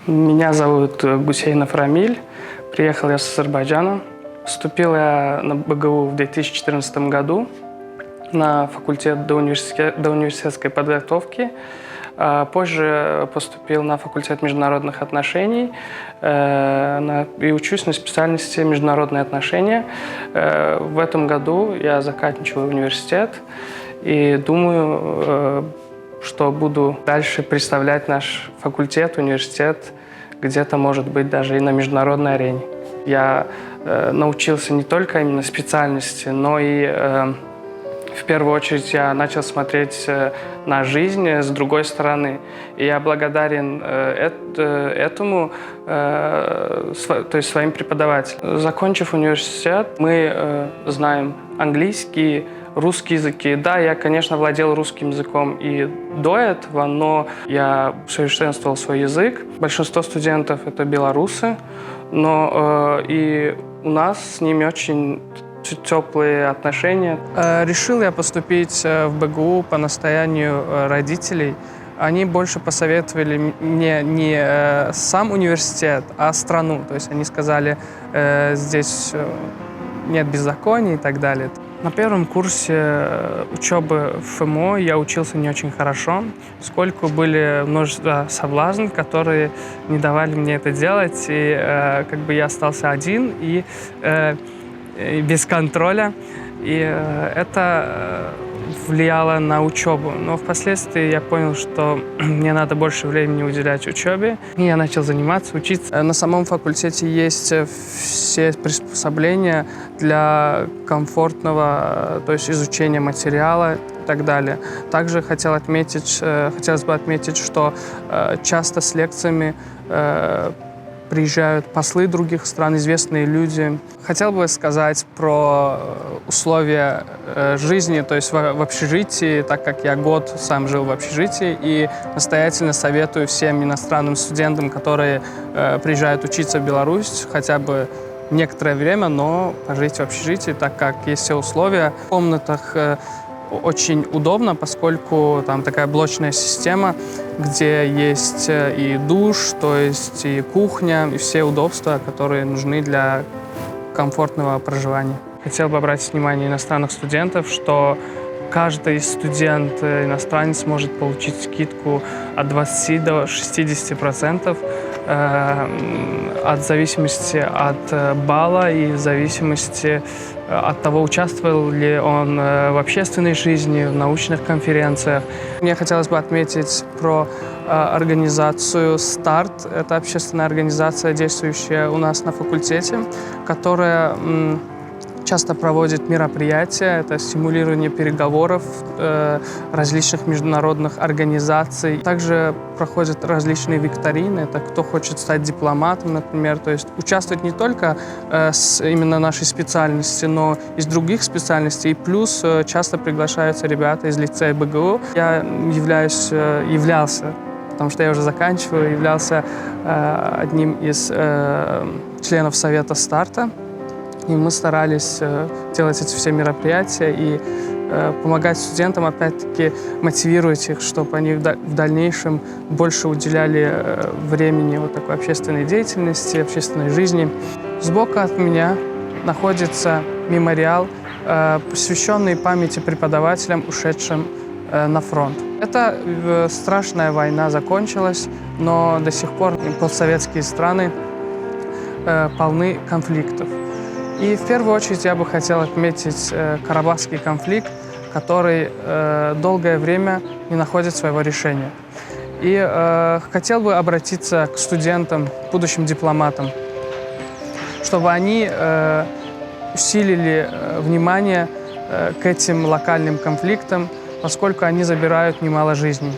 Меня зовут Гусейнов Рамиль. Приехал я с Азербайджана. Поступил я на БГУ в 2014 году на факультет доуниверситетской подготовки. Позже поступил на факультет международных отношений и учусь на специальности международные отношения. В этом году я заканчиваю университет и думаю, что буду дальше представлять наш факультет, университет, где-то, может быть, даже и на международной арене. Я научился не только именно специальности, но и в первую очередь я начал смотреть на жизнь с другой стороны. И я благодарен этому, то есть своим преподавателям. Закончив университет, мы знаем английский, русский языки. Да, я, конечно, владел русским языком и до этого, но я совершенствовал свой язык. Большинство студентов — это белорусы, но и у нас с ними очень теплые отношения. Решил я поступить в БГУ по настоянию родителей. Они больше посоветовали мне не сам университет, а страну. То есть они сказали, здесь нет беззаконий и так далее. На первом курсе учебы в ФМО я учился не очень хорошо, поскольку были множество соблазнов, которые не давали мне это делать, и я остался один и без контроля, и это влияло на учебу. Но впоследствии я понял, что мне надо больше времени уделять учебе, и я начал заниматься, учиться. На самом факультете есть все приспособления для комфортного, то есть изучения материала и так далее. Также хотелось бы отметить, что часто с лекциями приезжают послы других стран, известные люди. Хотел бы сказать про условия жизни, то есть в общежитии, так как я год сам жил в общежитии, и настоятельно советую всем иностранным студентам, которые приезжают учиться в Беларусь, хотя бы некоторое время, но пожить в общежитии, так как есть все условия. В комнатах очень удобно, поскольку там такая блочная система, где есть и душ, то есть и кухня, и все удобства, которые нужны для комфортного проживания. Хотел бы обратить внимание иностранных студентов, что каждый студент иностранец может получить скидку от 20 до 60%, от зависимости от балла и в зависимости от того, участвовал ли он в общественной жизни, в научных конференциях. Мне хотелось бы отметить про организацию «Старт». Это общественная организация, действующая у нас на факультете, которая часто проводит мероприятия, это стимулирование переговоров различных международных организаций. Также проходят различные викторины, это кто хочет стать дипломатом, например, то есть участвовать не только с именно нашей специальности, но и с других специальностей. И плюс часто приглашаются ребята из лицея БГУ. Я являлся, потому что я уже заканчиваю, являлся одним из членов Совета «Старта». И мы старались делать эти все мероприятия и помогать студентам, опять-таки, мотивировать их, чтобы они в дальнейшем больше уделяли времени вот такой общественной деятельности, общественной жизни. Сбоку от меня находится мемориал, посвященный памяти преподавателям, ушедшим на фронт. Эта страшная война закончилась, но до сих пор постсоветские страны полны конфликтов. И в первую очередь я бы хотел отметить Карабахский конфликт, который долгое время не находит своего решения. И хотел бы обратиться к студентам, будущим дипломатам, чтобы они усилили внимание к этим локальным конфликтам, поскольку они забирают немало жизней.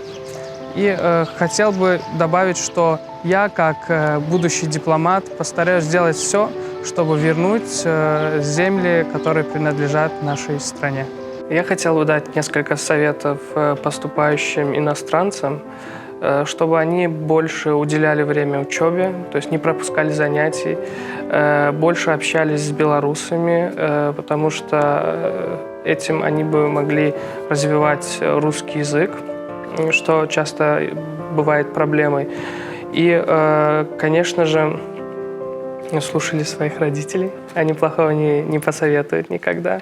И хотел бы добавить, что я, как будущий дипломат, постараюсь сделать все, чтобы вернуть земли, которые принадлежат нашей стране. Я хотел бы дать несколько советов поступающим иностранцам, чтобы они больше уделяли время учебе, то есть не пропускали занятий, больше общались с белорусами, потому что этим они бы могли развивать русский язык, что часто бывает проблемой. И, конечно же, слушали своих родителей. Они плохого не посоветуют никогда.